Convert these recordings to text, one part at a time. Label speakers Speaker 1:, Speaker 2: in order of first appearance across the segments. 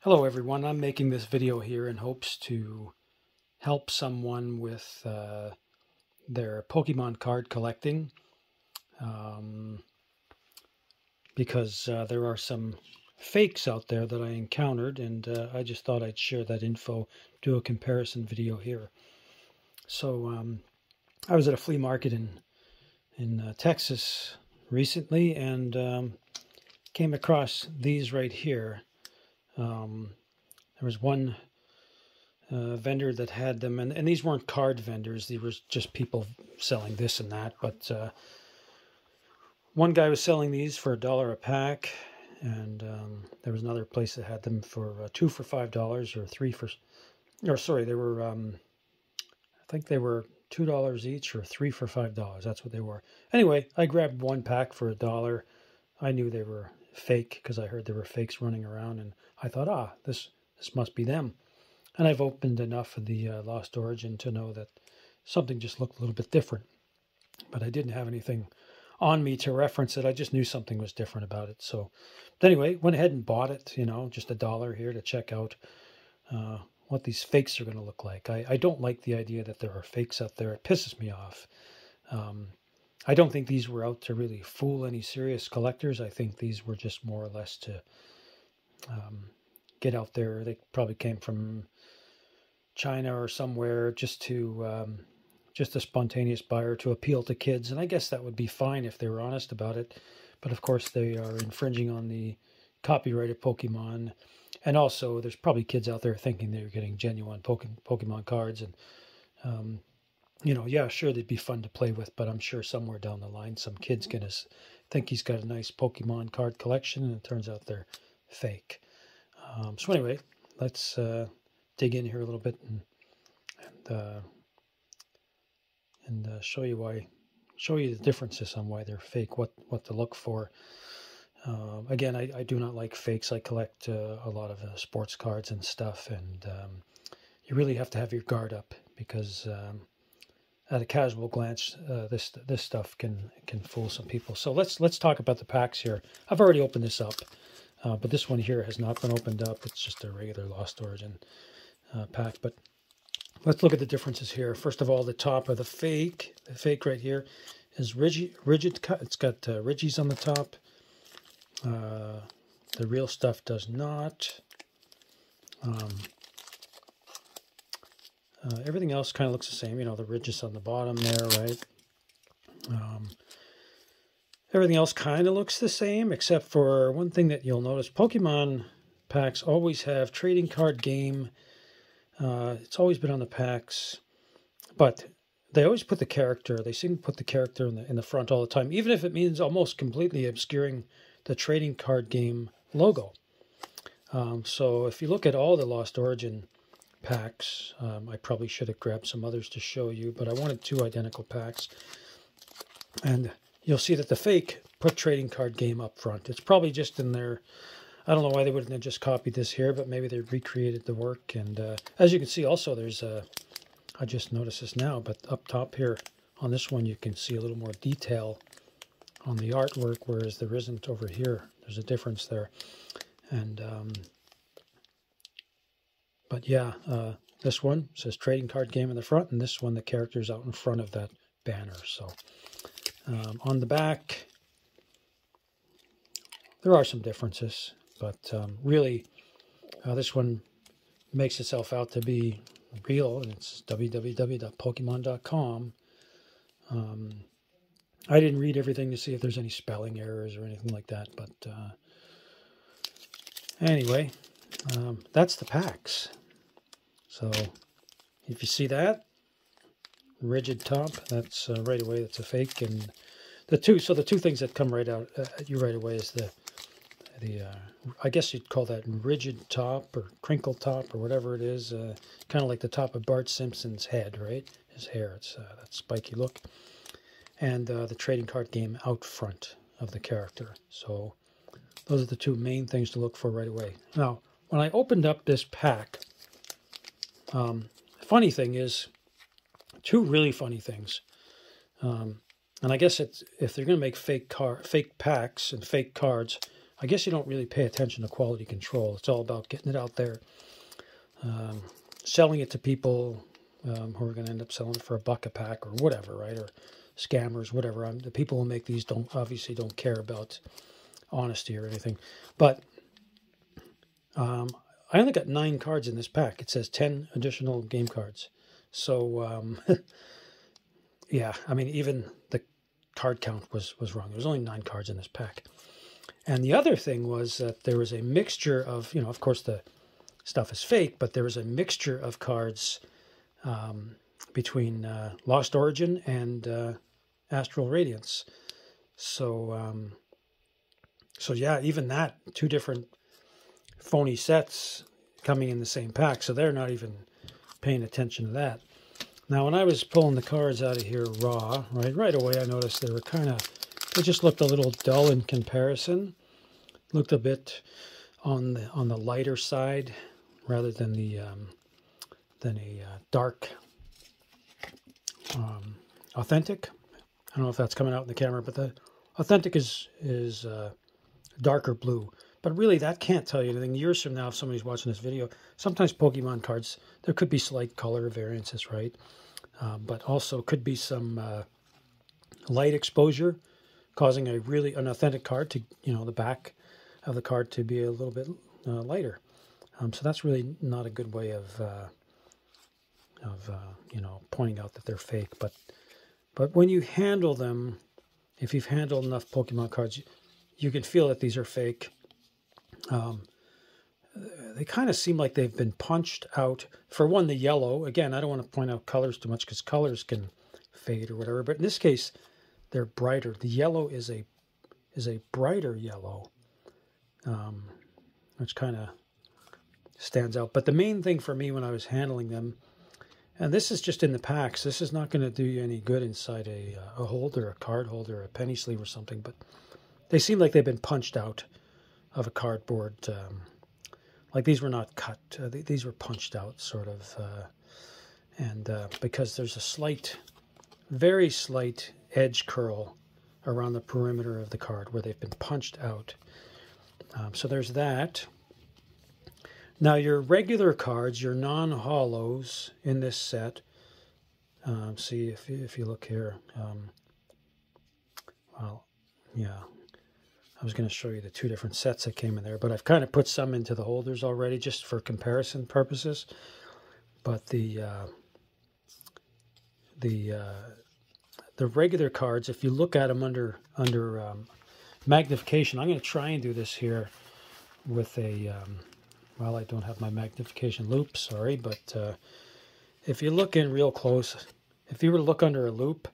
Speaker 1: Hello everyone, I'm making this video here in hopes to help someone with their Pokemon card collecting because there are some fakes out there that I encountered, and I just thought I'd share that info, do a comparison video here. So I was at a flea market in Texas recently and came across these right here. There was one vendor that had them, and these weren't card vendors. These were just people selling this and that. But one guy was selling these for $1 a pack, and there was another place that had them for 2 for $5 or 3 for, or sorry, they were I think they were $2 each or 3 for $5. That's what they were. Anyway, I grabbed one pack for $1. I knew they were fake because I heard there were fakes running around, and I thought, this must be them. And I've opened enough of the Lost Origin to know that something just looked a little bit different. But I didn't have anything on me to reference it. I just knew something was different about it. So, but anyway, went ahead and bought it, just $1 here to check out what these fakes are going to look like. I don't like the idea that there are fakes out there. It pisses me off. I don't think these were out to really fool any serious collectors. I think these were just more or less to get out there. They probably came from China or somewhere, just a spontaneous buyer to appeal to kids. And I guess that would be fine if they were honest about it. But of course they are infringing on the copyright of Pokemon. And also there's probably kids out there thinking they're getting genuine Pokemon cards. And, yeah, sure, they'd be fun to play with, but I'm sure somewhere down the line, some kid's going to think he's got a nice Pokemon card collection, and it turns out they're fake. So anyway, let's dig in here a little bit and show you the differences on why they're fake, what to look for. Again, I do not like fakes. I collect a lot of sports cards and stuff, and you really have to have your guard up because at a casual glance, this stuff can fool some people. So let's talk about the packs here. I've already opened this up. But this one here has not been opened up. It's just a regular Lost Origin pack. But let's look at the differences here. First of all, the top of the fake right here is rigid cut. It's got ridges on the top. The real stuff does not. Everything else kind of looks the same. The ridges on the bottom there, right? Everything else kind of looks the same, except for one thing that you'll notice. Pokemon packs always have trading card game. It's always been on the packs, but they always put the character. They seem to put the character in the front all the time, even if it means almost completely obscuring the trading card game logo. So if you look at all the Lost Origin packs, I probably should have grabbed some others to show you, but I wanted 2 identical packs. And you'll see that the fake put trading card game up front. It's probably just in there. I don't know why they wouldn't have just copied this here, but maybe they recreated the work. And as you can see, also there's I just noticed this now, but up top here on this one, you can see a little more detail on the artwork, whereas there isn't over here. There's a difference there. And but yeah, this one says trading card game in the front, and this one, the character's out in front of that banner. So on the back, there are some differences, but really, this one makes itself out to be real, and it's www.pokemon.com. I didn't read everything to see if there's any spelling errors or anything like that, but anyway, that's the packs. So if you see that, rigid top, that's right away, that's a fake. And the two things that come right out at you right away is the I guess you'd call that rigid top or crinkle top or whatever it is, kind of like the top of Bart Simpson's head, right? His hair, it's that spiky look. And the trading card game out front of the character. So those are the 2 main things to look for right away. Now, when I opened up this pack, funny thing is, 2 really funny things. And I guess if they're going to make fake packs and fake cards, I guess you don't really pay attention to quality control. It's all about getting it out there, selling it to people who are going to end up selling it for $1 a pack or whatever, right? Or scammers, whatever. The people who make these obviously don't care about honesty or anything. But I only got 9 cards in this pack. It says 10 additional game cards. So, yeah, I mean, even the card count was wrong. There was only 9 cards in this pack. And the other thing was that there was a mixture of, of course the stuff is fake, but there was a mixture of cards between Lost Origin and Astral Radiance. So, so yeah, even that, 2 different phony sets coming in the same pack. So they're not even paying attention to that. Now, when I was pulling the cards out of here raw, right away, I noticed they were they just looked a little dull in comparison. Looked a bit on the lighter side rather than a dark authentic. I don't know if that's coming out in the camera, but the authentic is darker blue. But really, that can't tell you anything. Years from now, if somebody's watching this video, sometimes Pokemon cards, there could be slight color variances, right? But also could be some light exposure causing an authentic card to, the back of the card to be a little bit lighter. So that's really not a good way of pointing out that they're fake. But when you handle them, if you've handled enough Pokemon cards, you can feel that these are fake. They kind of seem like they've been punched out. For one, the yellow. Again, I don't want to point out colors too much because colors can fade or whatever. But in this case, they're brighter. The yellow is a brighter yellow, which kind of stands out. But the main thing for me when I was handling them, and this is just in the packs, this is not going to do you any good inside a holder, a card holder, a penny sleeve or something, but they seem like they've been punched out of a cardboard. Like these were not cut. These were punched out, sort of. And because there's a very slight edge curl around the perimeter of the card where they've been punched out. So there's that. Now your regular cards, your non-hollows in this set, see if you look here, well, yeah, I was going to show you the 2 different sets that came in there, but I've kind of put some into the holders already just for comparison purposes. But the regular cards, if you look at them under magnification, I'm going to try and do this here with a, well, I don't have my magnification loop, sorry, but if you look in real close, if you were to look under a loop,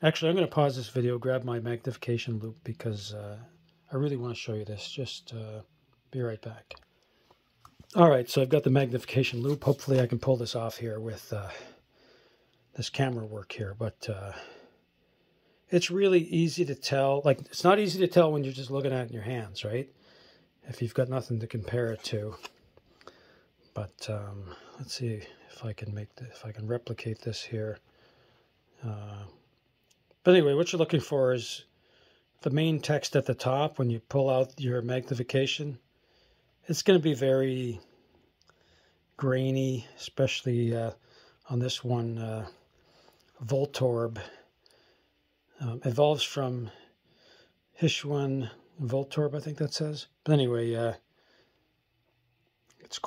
Speaker 1: actually, I'm going to pause this video, grab my magnification loop, because I really want to show you this. Just be right back. All right, so I've got the magnification loop. Hopefully I can pull this off here with this camera work here, but it's really easy to tell. Like, it's not easy to tell when you're just looking at it in your hands, right? If you've got nothing to compare it to. But let's see if I can replicate this here. But anyway, what you're looking for is the main text at the top. When you pull out your magnification, it's going to be very grainy, especially on this one, Voltorb. Evolves from Hisuian Voltorb, I think that says. But anyway, it's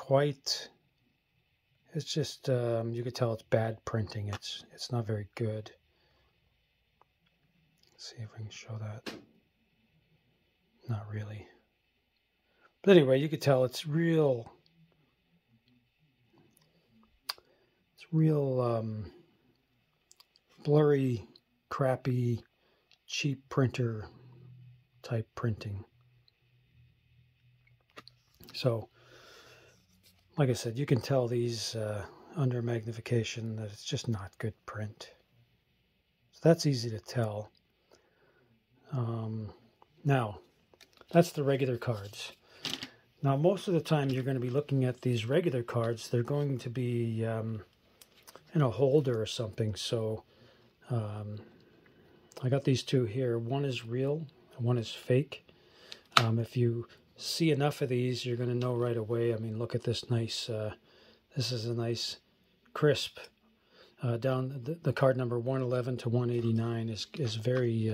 Speaker 1: just, you could tell it's bad printing. It's not very good. Let's see if we can show that. Not really. But anyway, you could tell it's real blurry, crappy, cheap printer type printing. So, like I said, you can tell these under magnification that it's just not good print. So that's easy to tell. Now, that's the regular cards. Now, most of the time you're going to be looking at these regular cards. They're going to be in a holder or something. So I got these 2 here. One is real, and one is fake. If you see enough of these, you're going to know right away. I mean, look at this nice, this is a nice crisp. Down the card number 111 to 189 is very,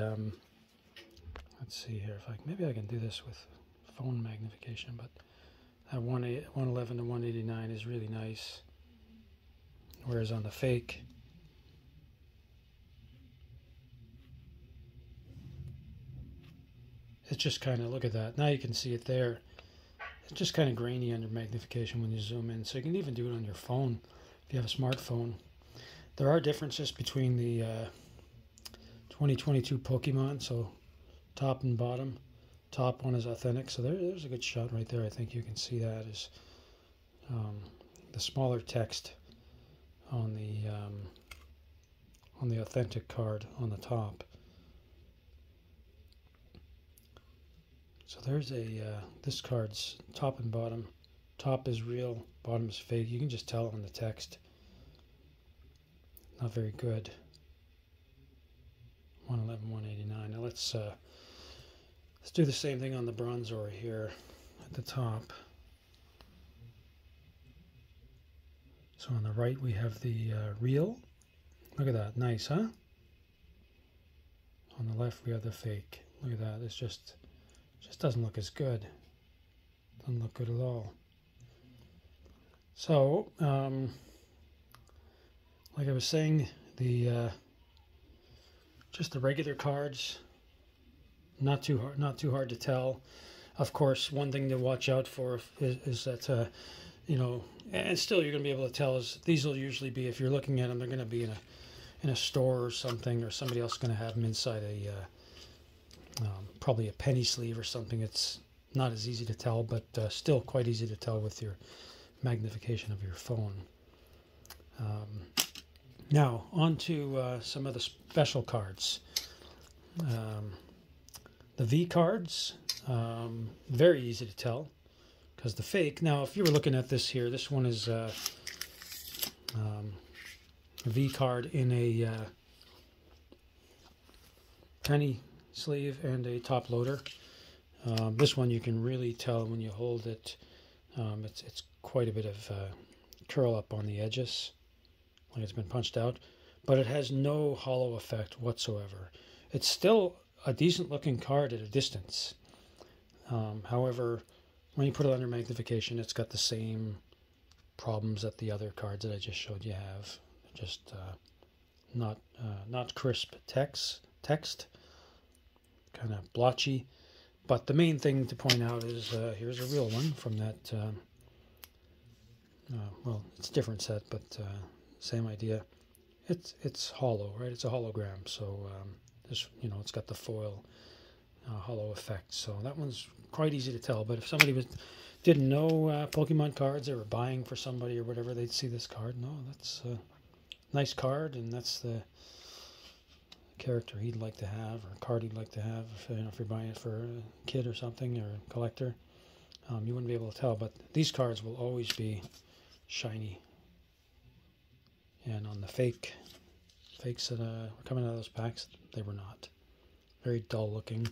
Speaker 1: let's see here, if maybe I can do this with phone magnification, but that 111 to 189 is really nice. Whereas on the fake, it's just kind of, look at that. Now you can see it there. It's just kind of grainy under magnification when you zoom in. So you can even do it on your phone if you have a smartphone. There are differences between the 2022 Pokemon, so top and bottom. Top one is authentic, so there's a good shot right there. I think you can see that is the smaller text on the authentic card on the top. So there's this card's top and bottom. Top is real, bottom is fake. You can just tell on the text. Not very good. 111, 189. Now let's do the same thing on the Bronzor here at the top. So on the right we have the real. Look at that, nice, huh? On the left we have the fake. Look at that. It's just doesn't look as good. Doesn't look good at all. So, like I was saying, just the regular cards, not too hard to tell. Of course, one thing to watch out for is that you know, and still you're going to be able to tell is these will usually be, if you're looking at them, they're going to be in a store or something, or somebody else is going to have them inside a probably a penny sleeve or something. It's not as easy to tell, but still quite easy to tell with your magnification of your phone. Now, on to some of the special cards. The V cards, very easy to tell, because the fake, now if you were looking at this here, this one is a V card in a penny sleeve and a top loader. This one you can really tell when you hold it. It's quite a bit of curl up on the edges, like it's been punched out, but it has no hollow effect whatsoever. It's still a decent looking card at a distance. However, when you put it under magnification, it's got the same problems that the other cards that I just showed you have. Just not crisp text, kind of blotchy. But the main thing to point out is here's a real one from that. Well, it's a different set, but same idea. It's hollow, right? It's a hologram, so this, you know, it's got the foil hollow effect. So that one's quite easy to tell. But if somebody didn't know Pokemon cards, they were buying for somebody or whatever, they'd see this card. No, that's a nice card, and that's the character he'd like to have, or card he'd like to have. If you're buying it for a kid or something, or a collector, you wouldn't be able to tell. But these cards will always be shiny. And on the fakes that were coming out of those packs, they were not. Very dull looking.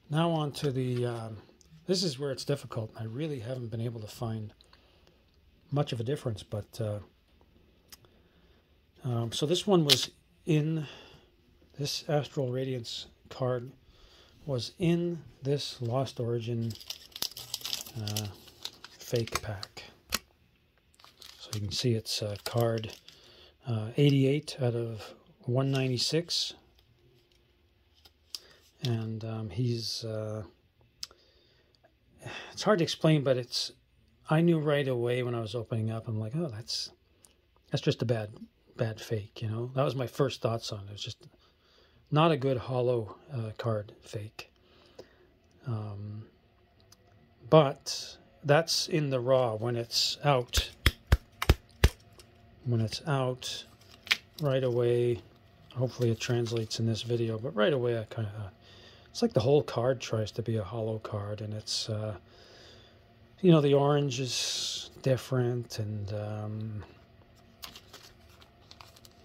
Speaker 1: Now on to the, this is where it's difficult. I really haven't been able to find much of a difference, but so this one was in, this Astral Radiance card was in this Lost Origin fake pack. So you can see it's card 88 out of 196. And he's, it's hard to explain, but it's, I knew right away when I was opening up, I'm like, oh, that's just a bad fake, you know. That was my first thoughts on it. It was just not a good hollow card fake. But that's in the raw. When it's out, right away, hopefully it translates in this video, but right away I kind of, it's like the whole card tries to be a hollow card, and it's, you know, the orange is different, and,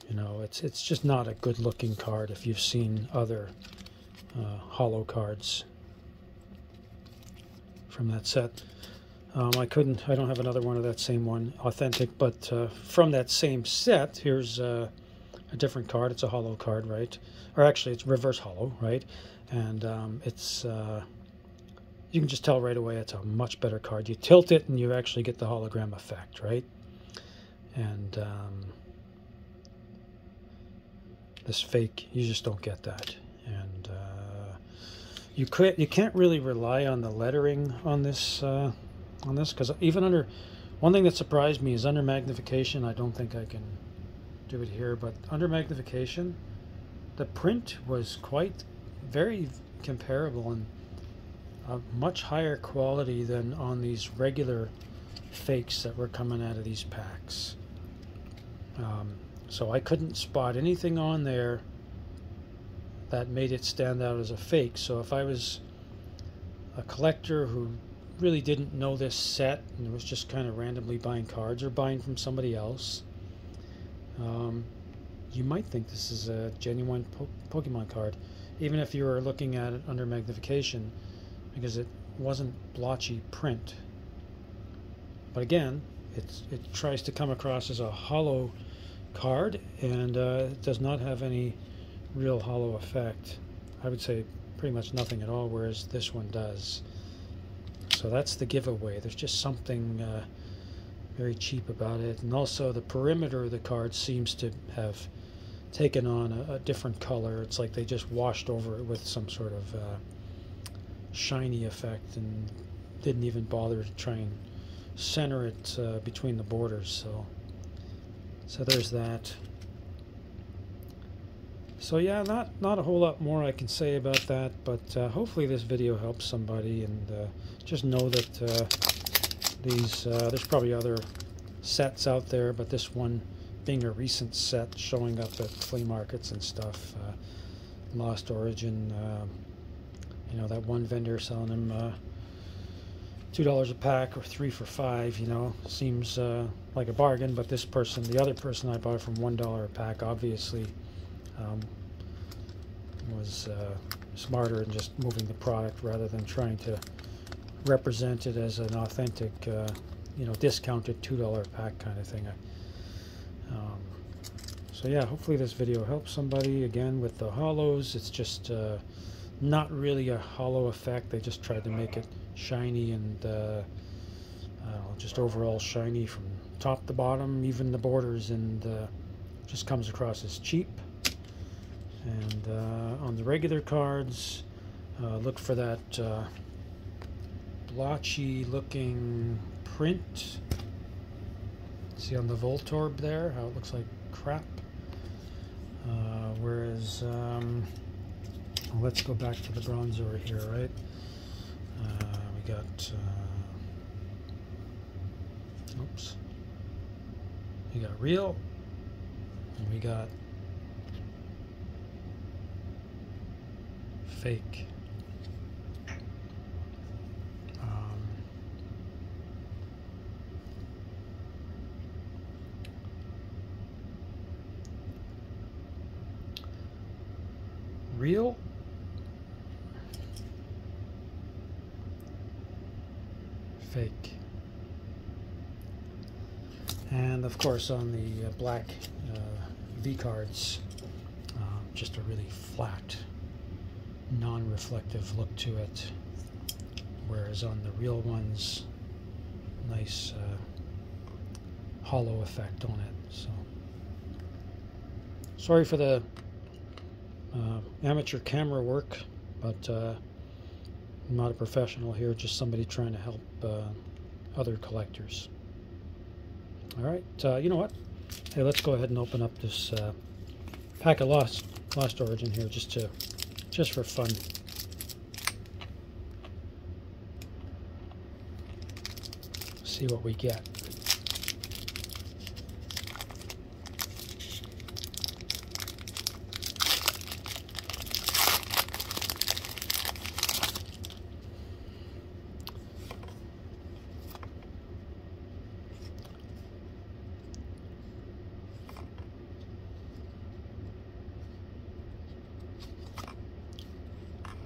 Speaker 1: you know, it's just not a good looking card if you've seen other hollow cards from that set. I don't have another one of that same one, authentic, but from that same set, here's a different card. It's a hollow card, right? Or actually, it's reverse hollow, right? And it's you can just tell right away it's a much better card. You tilt it and you actually get the hologram effect, right? And this fake, you just don't get that. And you can't really rely on the lettering on this because even under, one thing that surprised me is under magnification. I don't think I can do it here, but under magnification, the print was very comparable and a much higher quality than on these regular fakes that were coming out of these packs. So I couldn't spot anything on there that made it stand out as a fake. So if I was a collector who really didn't know this set and was just kind of randomly buying cards or buying from somebody else, you might think this is a genuine Pokemon card, even if you were looking at it under magnification, because it wasn't blotchy print. But again, it tries to come across as a hollow card, and it does not have any real hollow effect. I would say pretty much nothing at all, whereas this one does. So that's the giveaway. There's just something very cheap about it. And also the perimeter of the card seems to have taken on a different color. It's like they just washed over it with some sort of shiny effect and didn't even bother to try and center it between the borders. So there's that. So yeah, not a whole lot more I can say about that, but hopefully this video helps somebody, and just know that there's probably other sets out there, but this one being a recent set showing up at flea markets and stuff, Lost Origin, you know, that one vendor selling them $2 a pack or 3 for $5, you know, seems like a bargain. But this person, the other person I bought from $1 a pack, obviously was smarter in just moving the product rather than trying to represent it as an authentic, you know, discounted $2 a pack kind of thing. So yeah, hopefully this video helps somebody. Again, with the hollows, it's just not really a hollow effect. They just tried to make it shiny and just overall shiny from top to bottom, even the borders, and just comes across as cheap. And on the regular cards, look for that blotchy looking print. See on the Voltorb there how it looks like crap. Whereas let's go back to the Bronzor here, right? We got oops, we got real, and we got fake. Real, fake, and of course on the black V cards, just a really flat, non-reflective look to it, whereas on the real ones, nice hollow effect on it. So sorry for the amateur camera work, but I'm not a professional here, just somebody trying to help other collectors. All right, you know what? Hey, let's go ahead and open up this pack of Lost Origin here, just for fun. See what we get.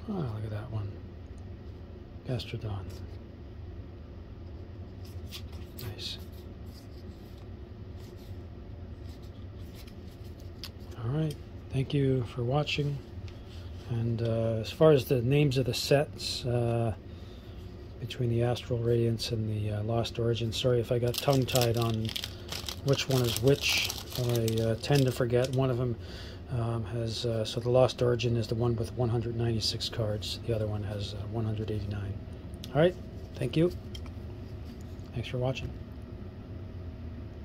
Speaker 1: Oh, look at that one. Gastrodon. Nice. Alright, thank you for watching. And as far as the names of the sets, between the Astral, Radiance, and the Lost Origin, sorry if I got tongue-tied on which one is which. I tend to forget. One of them has, so the Lost Origin is the one with 196 cards. The other one has 189. Alright, thank you. Thanks for watching.